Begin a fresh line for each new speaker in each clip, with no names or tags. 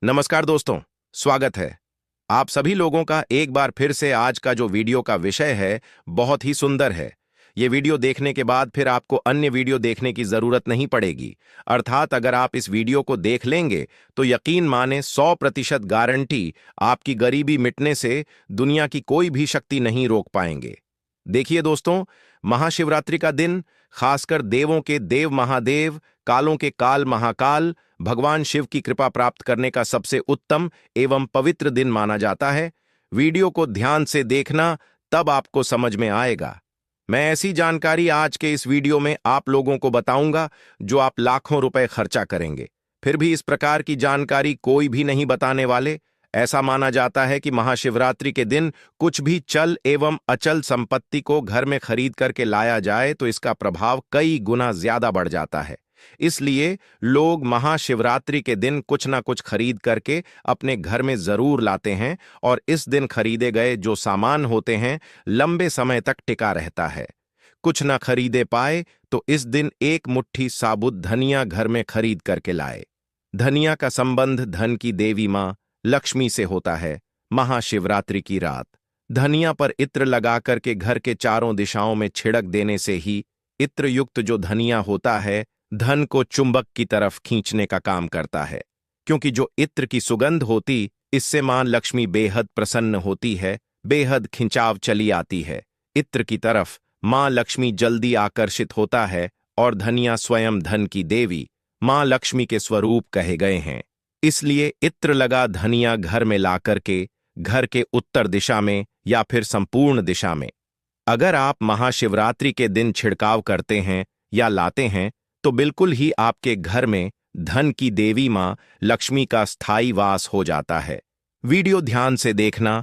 नमस्कार दोस्तों, स्वागत है आप सभी लोगों का एक बार फिर से। आज का जो वीडियो का विषय है बहुत ही सुंदर है। ये वीडियो देखने के बाद फिर आपको अन्य वीडियो देखने की जरूरत नहीं पड़ेगी। अर्थात अगर आप इस वीडियो को देख लेंगे तो यकीन माने 100% गारंटी, आपकी गरीबी मिटने से दुनिया की कोई भी शक्ति नहीं रोक पाएंगे। देखिए दोस्तों, महाशिवरात्रि का दिन खासकर देवों के देव महादेव, कालों के काल महाकाल, भगवान शिव की कृपा प्राप्त करने का सबसे उत्तम एवं पवित्र दिन माना जाता है। वीडियो को ध्यान से देखना, तब आपको समझ में आएगा। मैं ऐसी जानकारी आज के इस वीडियो में आप लोगों को बताऊंगा जो आप लाखों रुपए खर्चा करेंगे, फिर भी इस प्रकार की जानकारी कोई भी नहीं बताने वाले। ऐसा माना जाता है कि महाशिवरात्रि के दिन कुछ भी चल एवं अचल संपत्ति को घर में खरीद करके लाया जाए तो इसका प्रभाव कई गुना ज्यादा बढ़ जाता है। इसलिए लोग महाशिवरात्रि के दिन कुछ ना कुछ खरीद करके अपने घर में जरूर लाते हैं और इस दिन खरीदे गए जो सामान होते हैं लंबे समय तक टिका रहता है। कुछ ना खरीदे पाए तो इस दिन एक मुट्ठी साबुत धनिया घर में खरीद करके लाए। धनिया का संबंध धन की देवी मां लक्ष्मी से होता है। महाशिवरात्रि की रात धनिया पर इत्र लगा करके घर के चारों दिशाओं में छिड़क देने से ही इत्र युक्त जो धनिया होता है धन को चुंबक की तरफ खींचने का काम करता है। क्योंकि जो इत्र की सुगंध होती, इससे मां लक्ष्मी बेहद प्रसन्न होती है, बेहद खिंचाव चली आती है। इत्र की तरफ मां लक्ष्मी जल्दी आकर्षित होता है और धनिया स्वयं धन की देवी मां लक्ष्मी के स्वरूप कहे गए हैं। इसलिए इत्र लगा धनिया घर में ला करके घर के उत्तर दिशा में या फिर संपूर्ण दिशा में अगर आप महाशिवरात्रि के दिन छिड़काव करते हैं या लाते हैं तो बिल्कुल ही आपके घर में धन की देवी मां लक्ष्मी का स्थायी वास हो जाता है। वीडियो ध्यान से देखना।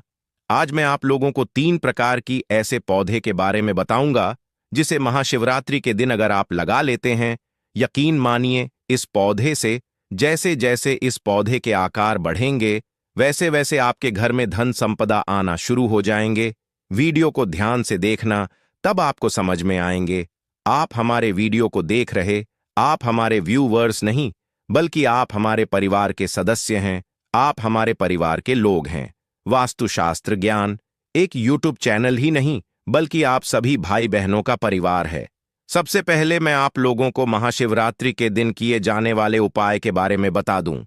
आज मैं आप लोगों को 3 प्रकार की ऐसे पौधे के बारे में बताऊंगा जिसे महाशिवरात्रि के दिन अगर आप लगा लेते हैं, यकीन मानिए इस पौधे से जैसे जैसे इस पौधे के आकार बढ़ेंगे वैसे वैसे आपके घर में धन संपदा आना शुरू हो जाएंगे। वीडियो को ध्यान से देखना, तब आपको समझ में आएंगे। आप हमारे वीडियो को देख रहे, आप हमारे व्यूवर्स नहीं बल्कि आप हमारे परिवार के सदस्य हैं, आप हमारे परिवार के लोग हैं। वास्तुशास्त्र ज्ञान एक यूट्यूब चैनल ही नहीं बल्कि आप सभी भाई बहनों का परिवार है। सबसे पहले मैं आप लोगों को महाशिवरात्रि के दिन किए जाने वाले उपाय के बारे में बता दूं।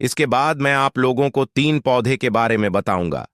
इसके बाद मैं आप लोगों को 3 पौधे के बारे में बताऊंगा।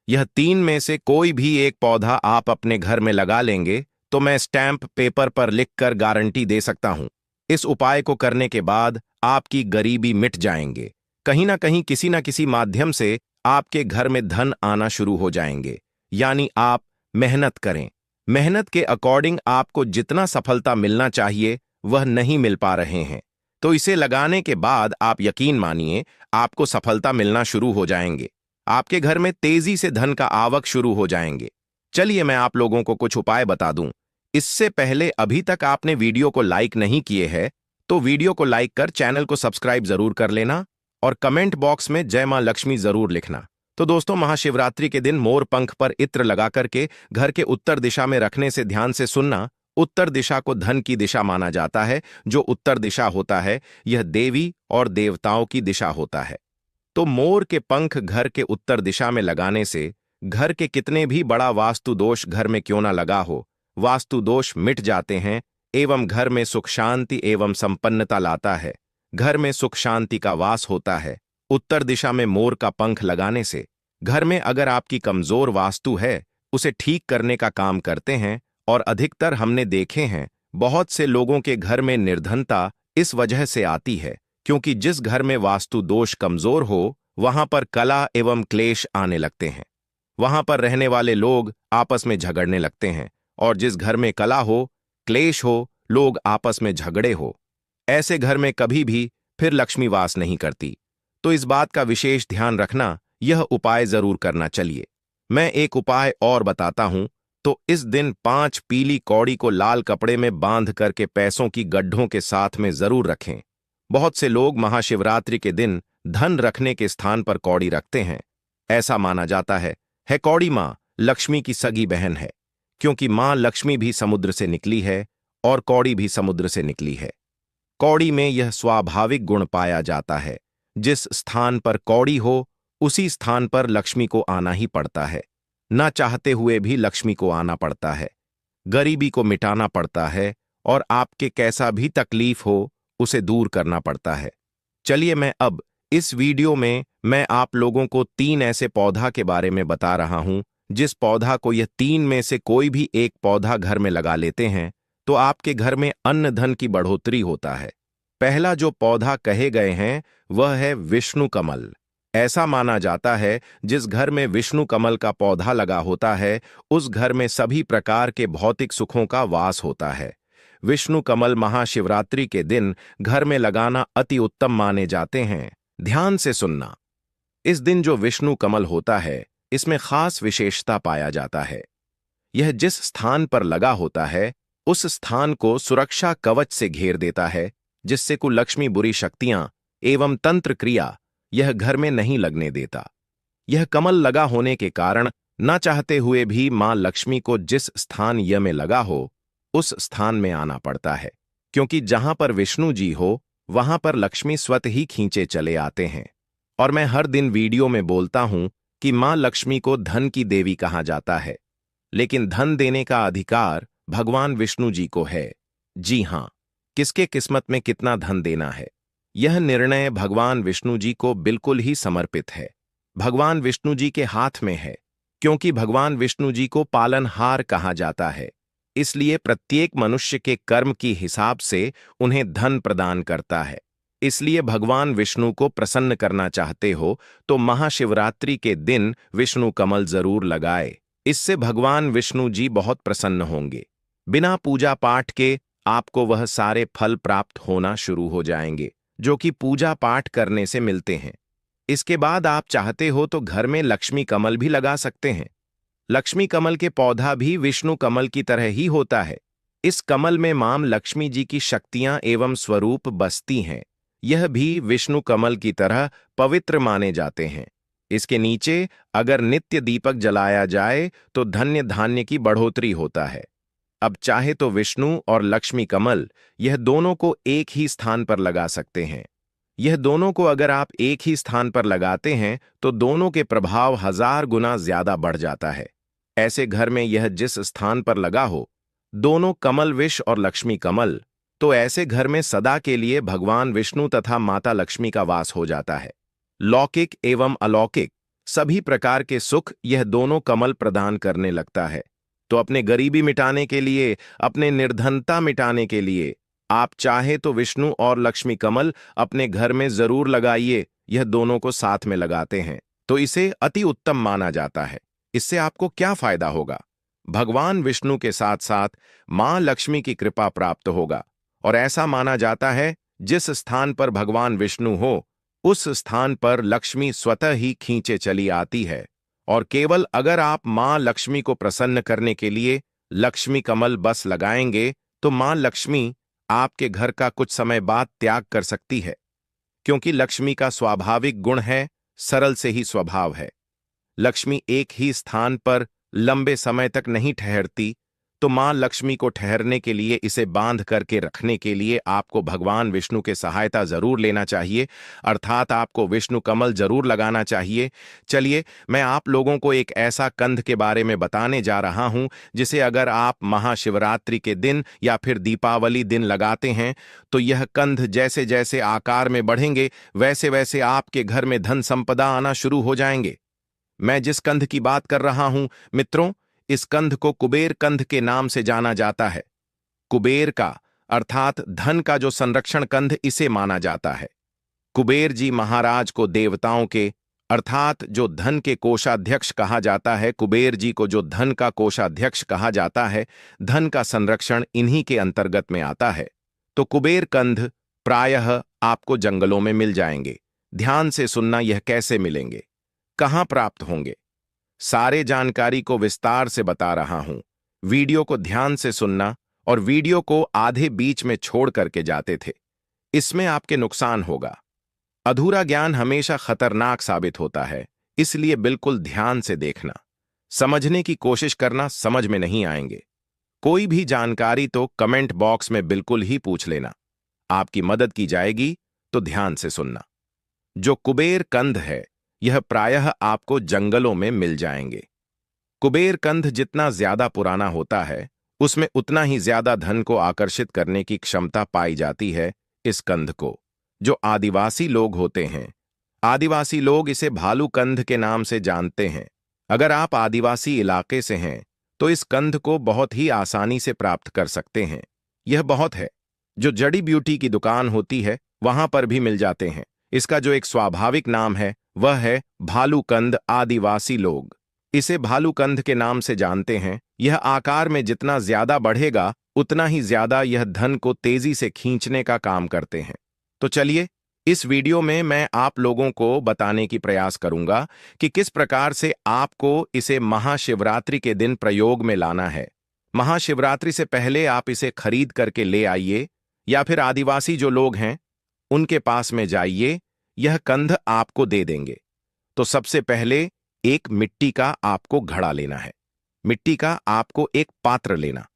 यह 3 में से कोई भी एक पौधा आप अपने घर में लगा लेंगे तो मैं स्टैंप पेपर पर लिखकर गारंटी दे सकता हूं, इस उपाय को करने के बाद आपकी गरीबी मिट जाएंगे। कहीं ना कहीं किसी ना किसी माध्यम से आपके घर में धन आना शुरू हो जाएंगे। यानी आप मेहनत करें, मेहनत के अकॉर्डिंग आपको जितना सफलता मिलना चाहिए वह नहीं मिल पा रहे हैं, तो इसे लगाने के बाद आप यकीन मानिए आपको सफलता मिलना शुरू हो जाएंगे। आपके घर में तेजी से धन का आवक शुरू हो जाएंगे। चलिए मैं आप लोगों को कुछ उपाय बता दूं। इससे पहले अभी तक आपने वीडियो को लाइक नहीं किए हैं तो वीडियो को लाइक कर चैनल को सब्सक्राइब जरूर कर लेना और कमेंट बॉक्स में जय मां लक्ष्मी जरूर लिखना। तो दोस्तों, महाशिवरात्रि के दिन मोर पंख पर इत्र लगा करके घर के उत्तर दिशा में रखने से ध्यान से सुनना। उत्तर दिशा को धन की दिशा माना जाता है। जो उत्तर दिशा होता है यह देवी और देवताओं की दिशा होता है। तो मोर के पंख घर के उत्तर दिशा में लगाने से घर के कितने भी बड़ा वास्तु दोष घर में क्यों ना लगा हो, वास्तु दोष मिट जाते हैं एवं घर में सुख शांति एवं संपन्नता लाता है। घर में सुख शांति का वास होता है। उत्तर दिशा में मोर का पंख लगाने से घर में अगर आपकी कमजोर वास्तु है उसे ठीक करने का काम करते हैं। और अधिकतर हमने देखे हैं बहुत से लोगों के घर में निर्धनता इस वजह से आती है क्योंकि जिस घर में वास्तु दोष कमजोर हो वहां पर कला एवं क्लेश आने लगते हैं। वहां पर रहने वाले लोग आपस में झगड़ने लगते हैं और जिस घर में कला हो, क्लेश हो, लोग आपस में झगड़े हो, ऐसे घर में कभी भी फिर लक्ष्मी वास नहीं करती। तो इस बात का विशेष ध्यान रखना, यह उपाय जरूर करना। चलिए मैं एक उपाय और बताता हूं। तो इस दिन 5 पीली कौड़ी को लाल कपड़े में बांध करके पैसों की गड्ढों के साथ में जरूर रखें। बहुत से लोग महाशिवरात्रि के दिन धन रखने के स्थान पर कौड़ी रखते हैं। ऐसा माना जाता है कौड़ी मां लक्ष्मी की सगी बहन है, क्योंकि मां लक्ष्मी भी समुद्र से निकली है और कौड़ी भी समुद्र से निकली है। कौड़ी में यह स्वाभाविक गुण पाया जाता है जिस स्थान पर कौड़ी हो उसी स्थान पर लक्ष्मी को आना ही पड़ता है। ना चाहते हुए भी लक्ष्मी को आना पड़ता है। गरीबी को मिटाना पड़ता है और आपके कैसा भी तकलीफ हो उसे दूर करना पड़ता है। चलिए मैं अब इस वीडियो में मैं आप लोगों को 3 ऐसे पौधा के बारे में बता रहा हूं, जिस पौधा को यह 3 में से कोई भी एक पौधा घर में लगा लेते हैं तो आपके घर में अन्न धन की बढ़ोतरी होता है। पहला जो पौधा कहे गए हैं वह है विष्णु कमल। ऐसा माना जाता है जिस घर में विष्णु कमल का पौधा लगा होता है उस घर में सभी प्रकार के भौतिक सुखों का वास होता है। विष्णु कमल महाशिवरात्रि के दिन घर में लगाना अति उत्तम माने जाते हैं। ध्यान से सुनना। इस दिन जो विष्णु कमल होता है इसमें खास विशेषता पाया जाता है। यह जिस स्थान पर लगा होता है उस स्थान को सुरक्षा कवच से घेर देता है, जिससे कुलक्ष्मी बुरी शक्तियां एवं तंत्र क्रिया यह घर में नहीं लगने देता। यह कमल लगा होने के कारण न चाहते हुए भी मां लक्ष्मी को जिस स्थान य में लगा हो उस स्थान में आना पड़ता है, क्योंकि जहां पर विष्णु जी हो वहां पर लक्ष्मी स्वतः ही खींचे चले आते हैं। और मैं हर दिन वीडियो में बोलता हूं कि मां लक्ष्मी को धन की देवी कहा जाता है, लेकिन धन देने का अधिकार भगवान विष्णु जी को है। जी हां, किसके किस्मत में कितना धन देना है यह निर्णय भगवान विष्णु जी को बिल्कुल ही समर्पित है। भगवान विष्णु जी के हाथ में है, क्योंकि भगवान विष्णु जी को पालनहार कहा जाता है। इसलिए प्रत्येक मनुष्य के कर्म की हिसाब से उन्हें धन प्रदान करता है। इसलिए भगवान विष्णु को प्रसन्न करना चाहते हो तो महाशिवरात्रि के दिन विष्णु कमल जरूर लगाए। इससे भगवान विष्णु जी बहुत प्रसन्न होंगे। बिना पूजा पाठ के आपको वह सारे फल प्राप्त होना शुरू हो जाएंगे जो कि पूजा पाठ करने से मिलते हैं। इसके बाद आप चाहते हो तो घर में लक्ष्मी कमल भी लगा सकते हैं। लक्ष्मी कमल के पौधा भी विष्णु कमल की तरह ही होता है। इस कमल में मां लक्ष्मी जी की शक्तियां एवं स्वरूप बसती हैं। यह भी विष्णु कमल की तरह पवित्र माने जाते हैं। इसके नीचे अगर नित्य दीपक जलाया जाए तो धन्य धान्य की बढ़ोतरी होता है। अब चाहे तो विष्णु और लक्ष्मी कमल यह दोनों को एक ही स्थान पर लगा सकते हैं। यह दोनों को अगर आप एक ही स्थान पर लगाते हैं तो दोनों के प्रभाव 1000 गुना ज्यादा बढ़ जाता है। ऐसे घर में यह जिस स्थान पर लगा हो, दोनों कमल विष और लक्ष्मी कमल, तो ऐसे घर में सदा के लिए भगवान विष्णु तथा माता लक्ष्मी का वास हो जाता है। लौकिक एवं अलौकिक सभी प्रकार के सुख यह दोनों कमल प्रदान करने लगता है। तो अपने गरीबी मिटाने के लिए, अपने निर्धनता मिटाने के लिए आप चाहे तो विष्णु और लक्ष्मी कमल अपने घर में जरूर लगाइए। यह दोनों को साथ में लगाते हैं तो इसे अति उत्तम माना जाता है। इससे आपको क्या फायदा होगा? भगवान विष्णु के साथ साथ मां लक्ष्मी की कृपा प्राप्त होगा। और ऐसा माना जाता है जिस स्थान पर भगवान विष्णु हो उस स्थान पर लक्ष्मी स्वतः ही खींचे चली आती है। और केवल अगर आप मां लक्ष्मी को प्रसन्न करने के लिए लक्ष्मी कमल बस लगाएंगे तो मां लक्ष्मी आपके घर का कुछ समय बाद त्याग कर सकती है, क्योंकि लक्ष्मी का स्वाभाविक गुण है, सरल से ही स्वभाव है। लक्ष्मी एक ही स्थान पर लंबे समय तक नहीं ठहरती, तो मां लक्ष्मी को ठहरने के लिए, इसे बांध करके रखने के लिए आपको भगवान विष्णु के सहायता जरूर लेना चाहिए, अर्थात आपको विष्णु कमल जरूर लगाना चाहिए। चलिए मैं आप लोगों को एक ऐसा कंद के बारे में बताने जा रहा हूं जिसे अगर आप महाशिवरात्रि के दिन या फिर दीपावली दिन लगाते हैं तो यह कंद जैसे जैसे आकार में बढ़ेंगे वैसे वैसे आपके घर में धन संपदा आना शुरू हो जाएंगे। मैं जिस कंद की बात कर रहा हूं मित्रों, इस कंद को कुबेर कंद के नाम से जाना जाता है। कुबेर का अर्थात धन का जो संरक्षण कंद इसे माना जाता है। कुबेर जी महाराज को देवताओं के अर्थात जो धन के कोषाध्यक्ष कहा जाता है, कुबेर जी को जो धन का कोषाध्यक्ष कहा जाता है, धन का संरक्षण इन्हीं के अंतर्गत में आता है। तो कुबेर कंद प्रायः आपको जंगलों में मिल जाएंगे। ध्यान से सुनना, यह कैसे मिलेंगे, कहां प्राप्त होंगे, सारे जानकारी को विस्तार से बता रहा हूं। वीडियो को ध्यान से सुनना और वीडियो को आधे बीच में छोड़ करके जाते थे, इसमें आपके नुकसान होगा। अधूरा ज्ञान हमेशा खतरनाक साबित होता है, इसलिए बिल्कुल ध्यान से देखना, समझने की कोशिश करना, समझ में नहीं आएंगे। कोई भी जानकारी तो कमेंट बॉक्स में बिल्कुल ही पूछ लेना, आपकी मदद की जाएगी। तो ध्यान से सुनना। जो कुबेर कंद है, यह प्रायः आपको जंगलों में मिल जाएंगे। कुबेर कंद जितना ज्यादा पुराना होता है, उसमें उतना ही ज्यादा धन को आकर्षित करने की क्षमता पाई जाती है। इस कंद को जो आदिवासी लोग होते हैं, आदिवासी लोग इसे भालू कंद के नाम से जानते हैं। अगर आप आदिवासी इलाके से हैं, तो इस कंद को बहुत ही आसानी से प्राप्त कर सकते हैं। यह बहुत है, जो जड़ी ब्यूटी की दुकान होती है, वहां पर भी मिल जाते हैं। इसका जो एक स्वाभाविक नाम है, वह है भालूकंद। आदिवासी लोग इसे भालूकंद के नाम से जानते हैं। यह आकार में जितना ज्यादा बढ़ेगा, उतना ही ज्यादा यह धन को तेजी से खींचने का काम करते हैं। तो चलिए, इस वीडियो में मैं आप लोगों को बताने की प्रयास करूंगा कि किस प्रकार से आपको इसे महाशिवरात्रि के दिन प्रयोग में लाना है। महाशिवरात्रि से पहले आप इसे खरीद करके ले आइए, या फिर आदिवासी जो लोग हैं उनके पास में जाइए, यह कंद आपको दे देंगे। तो सबसे पहले एक मिट्टी का आपको घड़ा लेना है। मिट्टी का आपको एक पात्र लेना।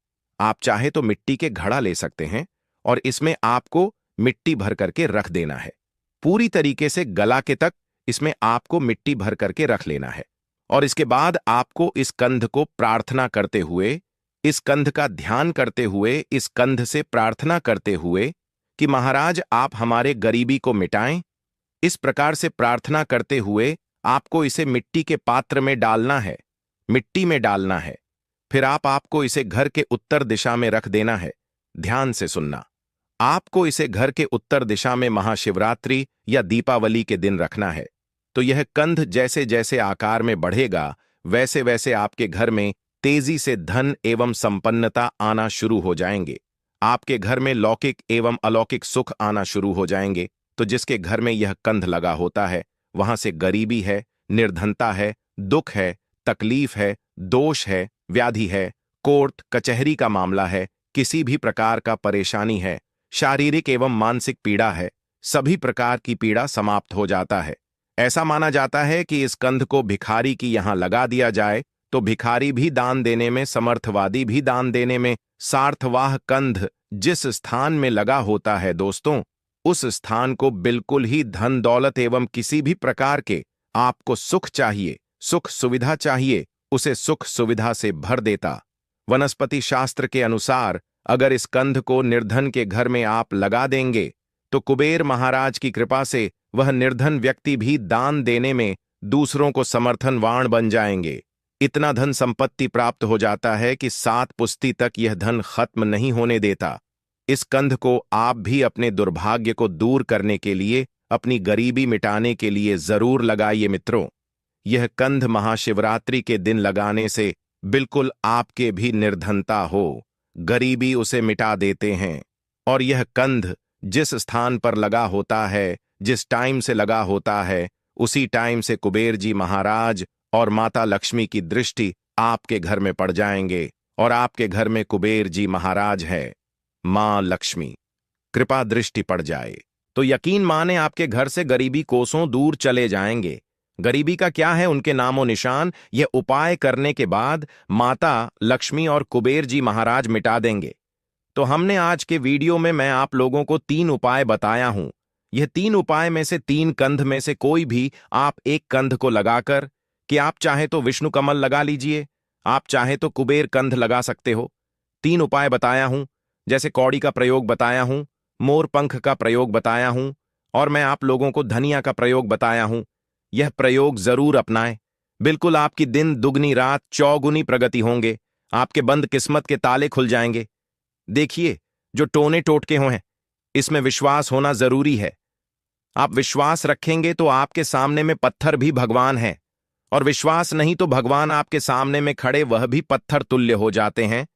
आप चाहे तो मिट्टी के घड़ा ले सकते हैं, और इसमें आपको मिट्टी भर करके रख देना है। पूरी तरीके से गला के तक इसमें आपको मिट्टी भर करके रख लेना है। और इसके बाद आपको इस कंद को प्रार्थना करते हुए, इस कंद का ध्यान करते हुए, इस कंद से प्रार्थना करते हुए कि महाराज आप हमारे गरीबी को मिटाएं, इस प्रकार से प्रार्थना करते हुए आपको इसे मिट्टी के पात्र में डालना है, मिट्टी में डालना है। फिर आपको इसे घर के उत्तर दिशा में रख देना है। ध्यान से सुनना, आपको इसे घर के उत्तर दिशा में महाशिवरात्रि या दीपावली के दिन रखना है। तो यह कंद जैसे जैसे आकार में बढ़ेगा, वैसे वैसे आपके घर में तेजी से धन एवं संपन्नता आना शुरू हो जाएंगे। आपके घर में लौकिक एवं अलौकिक सुख आना शुरू हो जाएंगे। तो जिसके घर में यह कंद लगा होता है, वहां से गरीबी है, निर्धनता है, दुख है, तकलीफ है, दोष है, व्याधि है, कोर्ट कचहरी का मामला है, किसी भी प्रकार का परेशानी है, शारीरिक एवं मानसिक पीड़ा है, सभी प्रकार की पीड़ा समाप्त हो जाता है। ऐसा माना जाता है कि इस कंद को भिखारी की यहां लगा दिया जाए, तो भिखारी भी दान देने में, समर्थवादी भी दान देने में, सार्थवाह कंद जिस स्थान में लगा होता है दोस्तों, उस स्थान को बिल्कुल ही धन दौलत एवं किसी भी प्रकार के आपको सुख चाहिए, सुख सुविधा चाहिए, उसे सुख सुविधा से भर देता। वनस्पति शास्त्र के अनुसार अगर इस कंद को निर्धन के घर में आप लगा देंगे, तो कुबेर महाराज की कृपा से वह निर्धन व्यक्ति भी दान देने में दूसरों को समर्थनवान बन जाएंगे। इतना धन संपत्ति प्राप्त हो जाता है कि 7 पुश्ती तक यह धन खत्म नहीं होने देता। इस कंद को आप भी अपने दुर्भाग्य को दूर करने के लिए, अपनी गरीबी मिटाने के लिए जरूर लगाइए मित्रों। यह कंद महाशिवरात्रि के दिन लगाने से बिल्कुल आपके भी निर्धनता हो, गरीबी उसे मिटा देते हैं। और यह कंद जिस स्थान पर लगा होता है, जिस टाइम से लगा होता है, उसी टाइम से कुबेर जी महाराज और माता लक्ष्मी की दृष्टि आपके घर में पड़ जाएंगे, और आपके घर में कुबेर जी महाराज है, मां लक्ष्मी कृपा दृष्टि पड़ जाए, तो यकीन माने आपके घर से गरीबी कोसों दूर चले जाएंगे। गरीबी का क्या है उनके नामो निशान, यह उपाय करने के बाद माता लक्ष्मी और कुबेर जी महाराज मिटा देंगे। तो हमने आज के वीडियो में मैं आप लोगों को 3 उपाय बताया हूं। यह 3 उपाय में से 3 कंद में से कोई भी आप एक कंद को लगाकर, कि आप चाहे तो विष्णु कमल लगा लीजिए, आप चाहे तो कुबेर कंद लगा सकते हो। 3 उपाय बताया हूं, जैसे कौड़ी का प्रयोग बताया हूं, मोर पंख का प्रयोग बताया हूं, और मैं आप लोगों को धनिया का प्रयोग बताया हूं। यह प्रयोग जरूर अपनाएं। बिल्कुल आपकी दिन दुगनी रात चौगुनी प्रगति होंगे। आपके बंद किस्मत के ताले खुल जाएंगे। देखिए, जो टोने टोटके हैं, इसमें विश्वास होना जरूरी है। आप विश्वास रखेंगे तो आपके सामने में पत्थर भी भगवान है, और विश्वास नहीं तो भगवान आपके सामने में खड़े वह भी पत्थर तुल्य हो जाते हैं।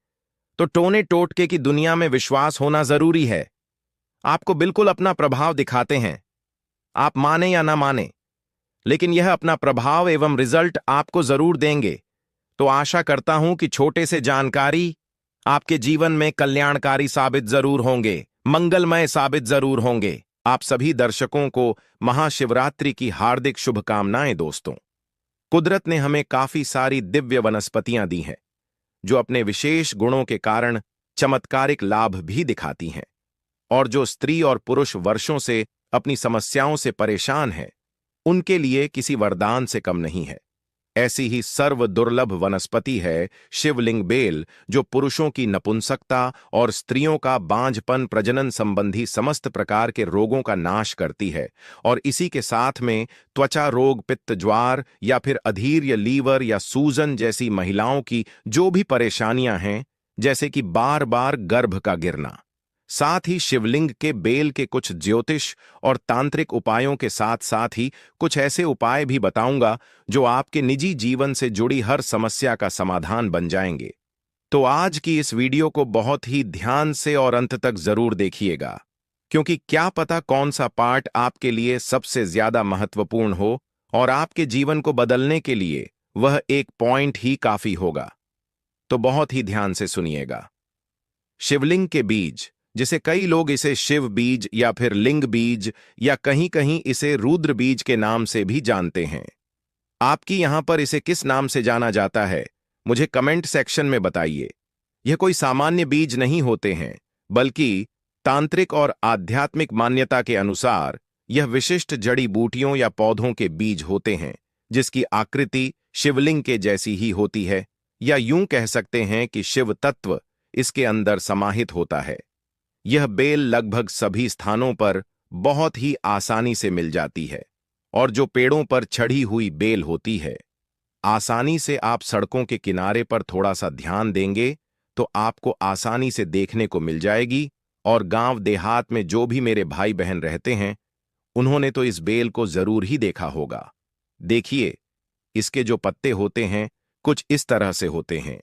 तो टोने टोटके की दुनिया में विश्वास होना जरूरी है। आपको बिल्कुल अपना प्रभाव दिखाते हैं, आप माने या ना माने, लेकिन यह अपना प्रभाव एवं रिजल्ट आपको जरूर देंगे। तो आशा करता हूं कि छोटे से जानकारी आपके जीवन में कल्याणकारी साबित जरूर होंगे, मंगलमय साबित जरूर होंगे। आप सभी दर्शकों को महाशिवरात्रि की हार्दिक शुभकामनाएं दोस्तों। कुदरत ने हमें काफी सारी दिव्य वनस्पतियां दी हैं, जो अपने विशेष गुणों के कारण चमत्कारिक लाभ भी दिखाती हैं, और जो स्त्री और पुरुष वर्षों से अपनी समस्याओं से परेशान हैं, उनके लिए किसी वरदान से कम नहीं है। ऐसी ही सर्व दुर्लभ वनस्पति है शिवलिंग बेल, जो पुरुषों की नपुंसकता और स्त्रियों का बांझपन प्रजनन संबंधी समस्त प्रकार के रोगों का नाश करती है। और इसी के साथ में त्वचा रोग, पित्त ज्वार या फिर अधीर या लीवर या सूजन जैसी महिलाओं की जो भी परेशानियां हैं, जैसे कि बार बार गर्भ का गिरना। साथ ही शिवलिंग के बेल के कुछ ज्योतिष और तांत्रिक उपायों के साथ साथ ही कुछ ऐसे उपाय भी बताऊंगा जो आपके निजी जीवन से जुड़ी हर समस्या का समाधान बन जाएंगे। तो आज की इस वीडियो को बहुत ही ध्यान से और अंत तक जरूर देखिएगा, क्योंकि क्या पता कौन सा पार्ट आपके लिए सबसे ज्यादा महत्वपूर्ण हो और आपके जीवन को बदलने के लिए वह एक पॉइंट ही काफी होगा। तो बहुत ही ध्यान से सुनिएगा। शिवलिंग के बीज, जिसे कई लोग इसे शिव बीज या फिर लिंग बीज या कहीं कहीं इसे रुद्र बीज के नाम से भी जानते हैं। आपकी यहां पर इसे किस नाम से जाना जाता है, मुझे कमेंट सेक्शन में बताइए। यह कोई सामान्य बीज नहीं होते हैं, बल्कि तांत्रिक और आध्यात्मिक मान्यता के अनुसार यह विशिष्ट जड़ी बूटियों या पौधों के बीज होते हैं, जिसकी आकृति शिवलिंग के जैसी ही होती है, या यूं कह सकते हैं कि शिव तत्व इसके अंदर समाहित होता है। यह बेल लगभग सभी स्थानों पर बहुत ही आसानी से मिल जाती है, और जो पेड़ों पर चढ़ी हुई बेल होती है, आसानी से आप सड़कों के किनारे पर थोड़ा सा ध्यान देंगे तो आपको आसानी से देखने को मिल जाएगी। और गांव देहात में जो भी मेरे भाई बहन रहते हैं, उन्होंने तो इस बेल को जरूर ही देखा होगा। देखिए, इसके जो पत्ते होते हैं कुछ इस तरह से होते हैं,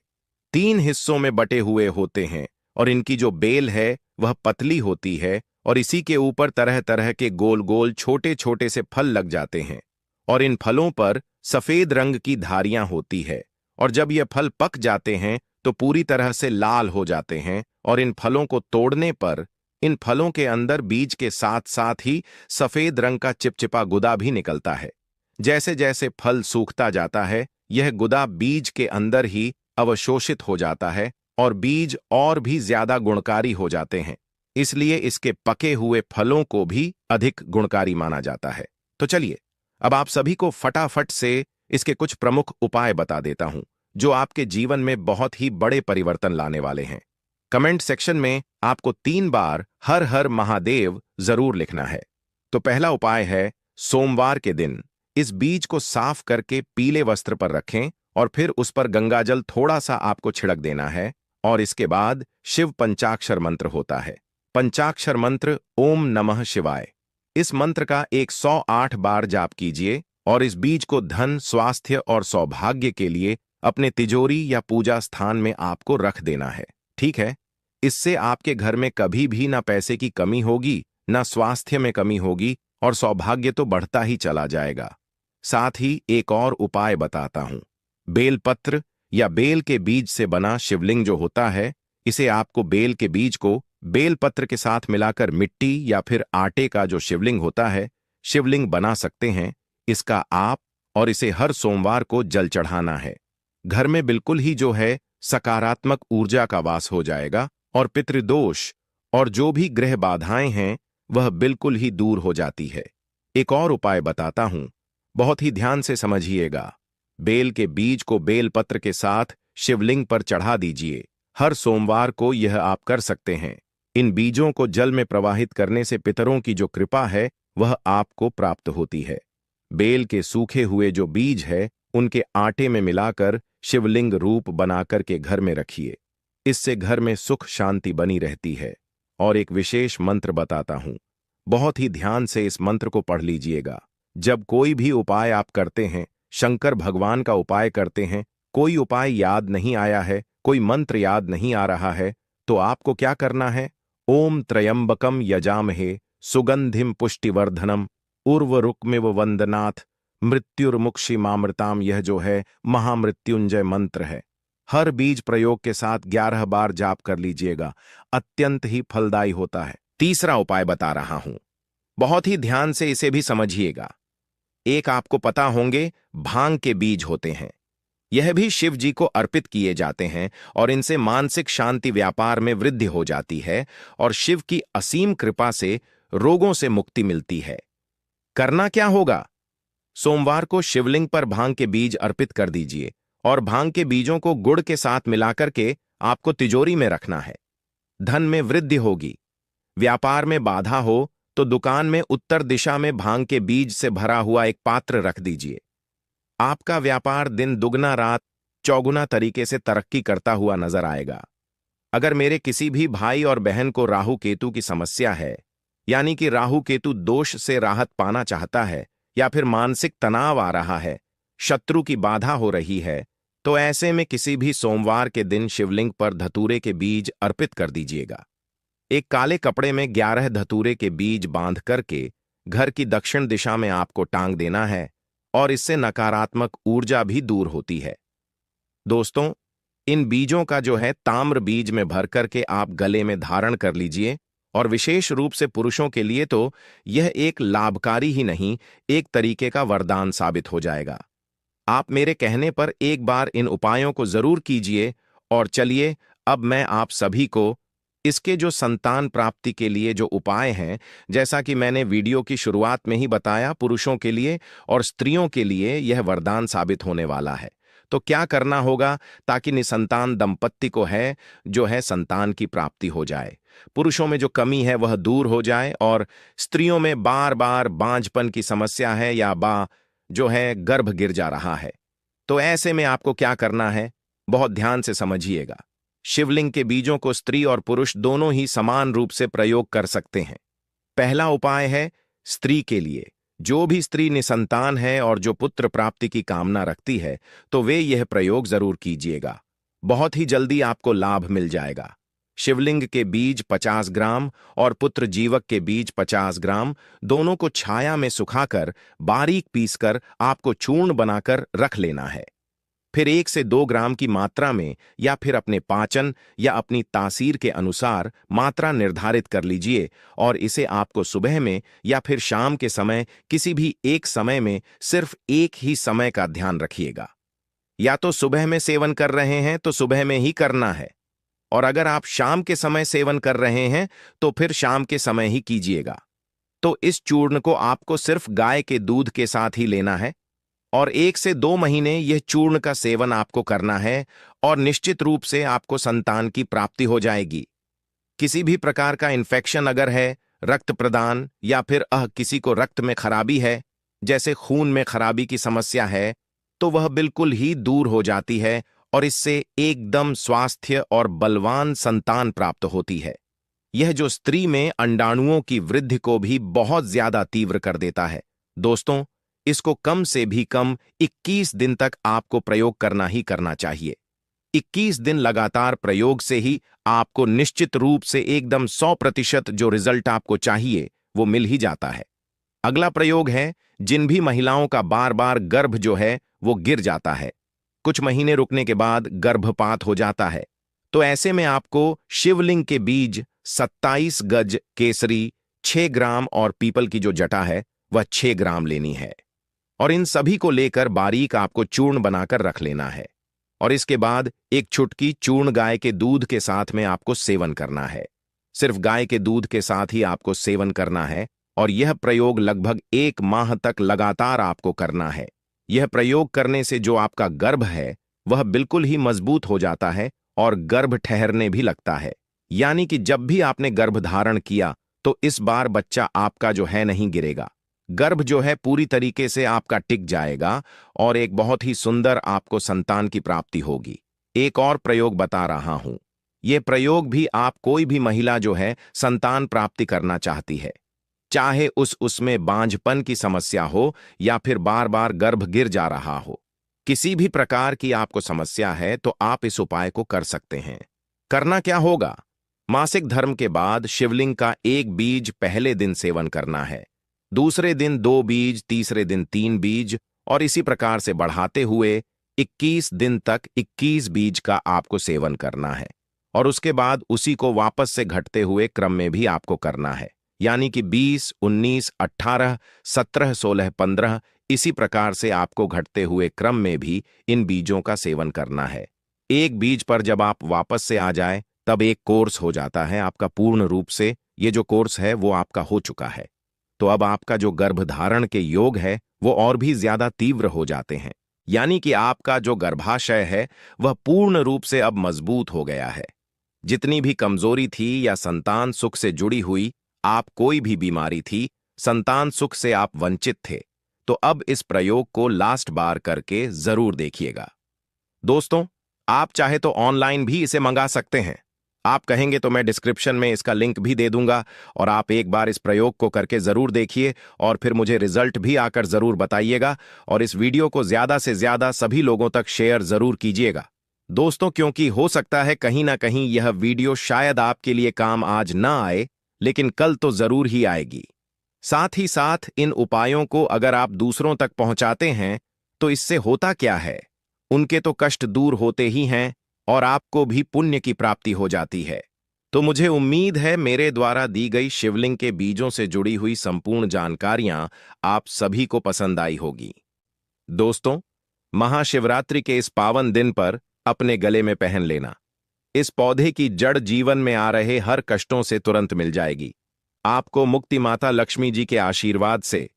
3 हिस्सों में बटे हुए होते हैं, और इनकी जो बेल है वह पतली होती है, और इसी के ऊपर तरह तरह के गोल गोल छोटे छोटे से फल लग जाते हैं, और इन फलों पर सफेद रंग की धारियां होती है, और जब ये फल पक जाते हैं तो पूरी तरह से लाल हो जाते हैं, और इन फलों को तोड़ने पर इन फलों के अंदर बीज के साथ साथ ही सफेद रंग का चिपचिपा गुदा भी निकलता है। जैसे जैसे फल सूखता जाता है, यह गुदा बीज के अंदर ही अवशोषित हो जाता है, और बीज और भी ज्यादा गुणकारी हो जाते हैं। इसलिए इसके पके हुए फलों को भी अधिक गुणकारी माना जाता है। तो चलिए, अब आप सभी को फटाफट से इसके कुछ प्रमुख उपाय बता देता हूं, जो आपके जीवन में बहुत ही बड़े परिवर्तन लाने वाले हैं। कमेंट सेक्शन में आपको 3 बार हर हर महादेव जरूर लिखना है। तो पहला उपाय है, सोमवार के दिन इस बीज को साफ करके पीले वस्त्र पर रखें, और फिर उस पर गंगाजल थोड़ा सा आपको छिड़क देना है, और इसके बाद शिव पंचाक्षर मंत्र होता है। पंचाक्षर मंत्र ओम नमः शिवाय। इस मंत्र का 108 बार जाप कीजिए, और इस बीज को धन, स्वास्थ्य और सौभाग्य के लिए अपने तिजोरी या पूजा स्थान में आपको रख देना है। ठीक है, इससे आपके घर में कभी भी ना पैसे की कमी होगी, ना स्वास्थ्य में कमी होगी, और सौभाग्य तो बढ़ता ही चला जाएगा। साथ ही एक और उपाय बताता हूं। बेलपत्र या बेल के बीज से बना शिवलिंग जो होता है, इसे आपको बेल के बीज को बेलपत्र के साथ मिलाकर मिट्टी या फिर आटे का जो शिवलिंग होता है, शिवलिंग बना सकते हैं। इसका आप और इसे हर सोमवार को जल चढ़ाना है। घर में बिल्कुल ही जो है सकारात्मक ऊर्जा का वास हो जाएगा, और पितृदोष और जो भी ग्रह बाधाएं हैं वह बिल्कुल ही दूर हो जाती है। एक और उपाय बताता हूं, बहुत ही ध्यान से समझिएगा। बेल के बीज को बेलपत्र के साथ शिवलिंग पर चढ़ा दीजिए। हर सोमवार को यह आप कर सकते हैं। इन बीजों को जल में प्रवाहित करने से पितरों की जो कृपा है वह आपको प्राप्त होती है। बेल के सूखे हुए जो बीज है उनके आटे में मिलाकर शिवलिंग रूप बनाकर के घर में रखिए। इससे घर में सुख शांति बनी रहती है। और एक विशेष मंत्र बताता हूं, बहुत ही ध्यान से इस मंत्र को पढ़ लीजिएगा। जब कोई भी उपाय आप करते हैं, शंकर भगवान का उपाय करते हैं, कोई उपाय याद नहीं आया है, कोई मंत्र याद नहीं आ रहा है, तो आपको क्या करना है? ओम त्रयंबकम यजामहे सुगंधिम पुष्टिवर्धनम उर्वरुक्मिव वंदनाथ मृत्युर्मुक्षिमामृताम। यह जो है महामृत्युंजय मंत्र है। हर बीज प्रयोग के साथ 11 बार जाप कर लीजिएगा, अत्यंत ही फलदायी होता है। तीसरा उपाय बता रहा हूं, बहुत ही ध्यान से इसे भी समझिएगा। एक आपको पता होंगे भांग के बीज होते हैं। यह भी शिव जी को अर्पित किए जाते हैं, और इनसे मानसिक शांति, व्यापार में वृद्धि हो जाती है, और शिव की असीम कृपा से रोगों से मुक्ति मिलती है। करना क्या होगा? सोमवार को शिवलिंग पर भांग के बीज अर्पित कर दीजिए और भांग के बीजों को गुड़ के साथ मिलाकर के आपको तिजोरी में रखना है। धन में वृद्धि होगी। व्यापार में बाधा हो तो दुकान में उत्तर दिशा में भांग के बीज से भरा हुआ एक पात्र रख दीजिए। आपका व्यापार दिन दुगना रात चौगुना तरीके से तरक्की करता हुआ नजर आएगा। अगर मेरे किसी भी भाई और बहन को राहु केतु की समस्या है, यानी कि राहु केतु दोष से राहत पाना चाहता है या फिर मानसिक तनाव आ रहा है, शत्रु की बाधा हो रही है, तो ऐसे में किसी भी सोमवार के दिन शिवलिंग पर धतूरे के बीज अर्पित कर दीजिएगा। एक काले कपड़े में 11 धतूरे के बीज बांध करके घर की दक्षिण दिशा में आपको टांग देना है और इससे नकारात्मक ऊर्जा भी दूर होती है। दोस्तों, इन बीजों का जो है ताम्र बीज में भर करके आप गले में धारण कर लीजिए और विशेष रूप से पुरुषों के लिए तो यह एक लाभकारी ही नहीं, एक तरीके का वरदान साबित हो जाएगा। आप मेरे कहने पर एक बार इन उपायों को जरूर कीजिए। और चलिए अब मैं आप सभी को इसके जो संतान प्राप्ति के लिए जो उपाय हैं, जैसा कि मैंने वीडियो की शुरुआत में ही बताया, पुरुषों के लिए और स्त्रियों के लिए यह वरदान साबित होने वाला है। तो क्या करना होगा ताकि निसंतान दंपत्ति को है जो है संतान की प्राप्ति हो जाए, पुरुषों में जो कमी है वह दूर हो जाए और स्त्रियों में बार बार बांझपन की समस्या है या जो है गर्भ गिर जा रहा है, तो ऐसे में आपको क्या करना है, बहुत ध्यान से समझिएगा। शिवलिंग के बीजों को स्त्री और पुरुष दोनों ही समान रूप से प्रयोग कर सकते हैं। पहला उपाय है स्त्री के लिए। जो भी स्त्री निसंतान है और जो पुत्र प्राप्ति की कामना रखती है, तो वे यह प्रयोग जरूर कीजिएगा। बहुत ही जल्दी आपको लाभ मिल जाएगा। शिवलिंग के बीज 50 ग्राम और पुत्र जीवक के बीज 50 ग्राम दोनों को छाया में सुखाकर बारीक पीसकर आपको चूर्ण बनाकर रख लेना है। फिर 1 से 2 ग्राम की मात्रा में या फिर अपने पाचन या अपनी तासीर के अनुसार मात्रा निर्धारित कर लीजिए और इसे आपको सुबह में या फिर शाम के समय किसी भी एक समय में सिर्फ एक ही समय का ध्यान रखिएगा। या तो सुबह में सेवन कर रहे हैं तो सुबह में ही करना है, और अगर आप शाम के समय सेवन कर रहे हैं तो फिर शाम के समय ही कीजिएगा। तो इस चूर्ण को आपको सिर्फ गाय के दूध के साथ ही लेना है और 1 से 2 महीने यह चूर्ण का सेवन आपको करना है और निश्चित रूप से आपको संतान की प्राप्ति हो जाएगी। किसी भी प्रकार का इन्फेक्शन अगर है, रक्त प्रदान या फिर किसी को रक्त में खराबी है, जैसे खून में खराबी की समस्या है, तो वह बिल्कुल ही दूर हो जाती है और इससे एकदम स्वास्थ्य और बलवान संतान प्राप्त होती है। यह जो स्त्री में अंडाणुओं की वृद्धि को भी बहुत ज्यादा तीव्र कर देता है। दोस्तों, इसको कम से भी कम 21 दिन तक आपको प्रयोग करना ही करना चाहिए। 21 दिन लगातार प्रयोग से ही आपको निश्चित रूप से एकदम 100% जो रिजल्ट आपको चाहिए वो मिल ही जाता है। अगला प्रयोग है जिन भी महिलाओं का बार बार गर्भ जो है वो गिर जाता है, कुछ महीने रुकने के बाद गर्भपात हो जाता है, तो ऐसे में आपको शिवलिंग के बीज 27 गज केसरी 6 ग्राम और पीपल की जो जटा है वह 6 ग्राम लेनी है और इन सभी को लेकर बारीक आपको चूर्ण बनाकर रख लेना है और इसके बाद एक चुटकी चूर्ण गाय के दूध के साथ में आपको सेवन करना है। सिर्फ गाय के दूध के साथ ही आपको सेवन करना है और यह प्रयोग लगभग 1 माह तक लगातार आपको करना है। यह प्रयोग करने से जो आपका गर्भ है वह बिल्कुल ही मजबूत हो जाता है और गर्भ ठहरने भी लगता है, यानी कि जब भी आपने गर्भ धारण किया तो इस बार बच्चा आपका जो है नहीं गिरेगा, गर्भ जो है पूरी तरीके से आपका टिक जाएगा और एक बहुत ही सुंदर आपको संतान की प्राप्ति होगी। एक और प्रयोग बता रहा हूं, यह प्रयोग भी आप कोई भी महिला जो है संतान प्राप्ति करना चाहती है, चाहे उसमें बांझपन की समस्या हो या फिर बार बार गर्भ गिर जा रहा हो, किसी भी प्रकार की आपको समस्या है तो आप इस उपाय को कर सकते हैं। करना क्या होगा? मासिक धर्म के बाद शिवलिंग का 1 बीज पहले दिन सेवन करना है, दूसरे दिन 2 बीज, तीसरे दिन 3 बीज और इसी प्रकार से बढ़ाते हुए 21 दिन तक 21 बीज का आपको सेवन करना है और उसके बाद उसी को वापस से घटते हुए क्रम में भी आपको करना है, यानी कि 20, 19, 18, 17, 16, 15 इसी प्रकार से आपको घटते हुए क्रम में भी इन बीजों का सेवन करना है। एक बीज पर जब आप वापस से आ जाए तब एक कोर्स हो जाता है आपका पूर्ण रूप से ये जो कोर्स है वो आपका हो चुका है। तो अब आपका जो गर्भधारण के योग है वो और भी ज्यादा तीव्र हो जाते हैं। यानी कि आपका जो गर्भाशय है वह पूर्ण रूप से अब मजबूत हो गया है। जितनी भी कमजोरी थी या संतान सुख से जुड़ी हुई आप कोई भी बीमारी थी, संतान सुख से आप वंचित थे, तो अब इस प्रयोग को लास्ट बार करके जरूर देखिएगा। दोस्तों, आप चाहे तो ऑनलाइन भी इसे मंगा सकते हैं। आप कहेंगे तो मैं डिस्क्रिप्शन में इसका लिंक भी दे दूंगा और आप एक बार इस प्रयोग को करके जरूर देखिए और फिर मुझे रिजल्ट भी आकर जरूर बताइएगा और इस वीडियो को ज्यादा से ज्यादा सभी लोगों तक शेयर जरूर कीजिएगा। दोस्तों, क्योंकि हो सकता है कहीं ना कहीं यह वीडियो शायद आपके लिए काम आज ना आए, लेकिन कल तो जरूर ही आएगी। साथ ही साथ इन उपायों को अगर आप दूसरों तक पहुंचाते हैं तो इससे होता क्या है, उनके तो कष्ट दूर होते ही हैं और आपको भी पुण्य की प्राप्ति हो जाती है। तो मुझे उम्मीद है मेरे द्वारा दी गई शिवलिंग के बीजों से जुड़ी हुई संपूर्ण जानकारियां आप सभी को पसंद आई होगी। दोस्तों, महाशिवरात्रि के इस पावन दिन पर अपने गले में पहन लेना। इस पौधे की जड़ जीवन में आ रहे हर कष्टों से तुरंत मिल जाएगी। आपको मुक्ति माता लक्ष्मी जी के आशीर्वाद से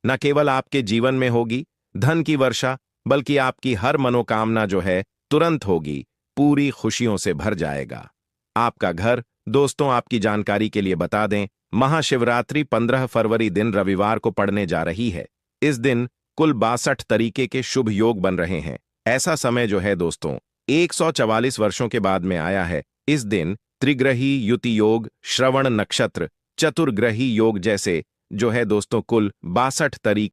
न केवल आपके जीवन में होगी धन की वर्षा, बल्कि आपकी हर मनोकामना जो है तुरंत होगी, पूरी खुशियों से भर जाएगा आपका घर। दोस्तों, आपकी जानकारी के लिए बता दें, महाशिवरात्रि 15 फरवरी दिन रविवार को पड़ने जा रही है। इस दिन कुल 62 तरीके के शुभ योग बन रहे हैं। ऐसा समय जो है दोस्तों 144 वर्षों के बाद में आया है। इस दिन त्रिग्रही युति योग, श्रवण नक्षत्र, चतुर्ग्रही योग जैसे जो है दोस्तों कुल 62 तरीके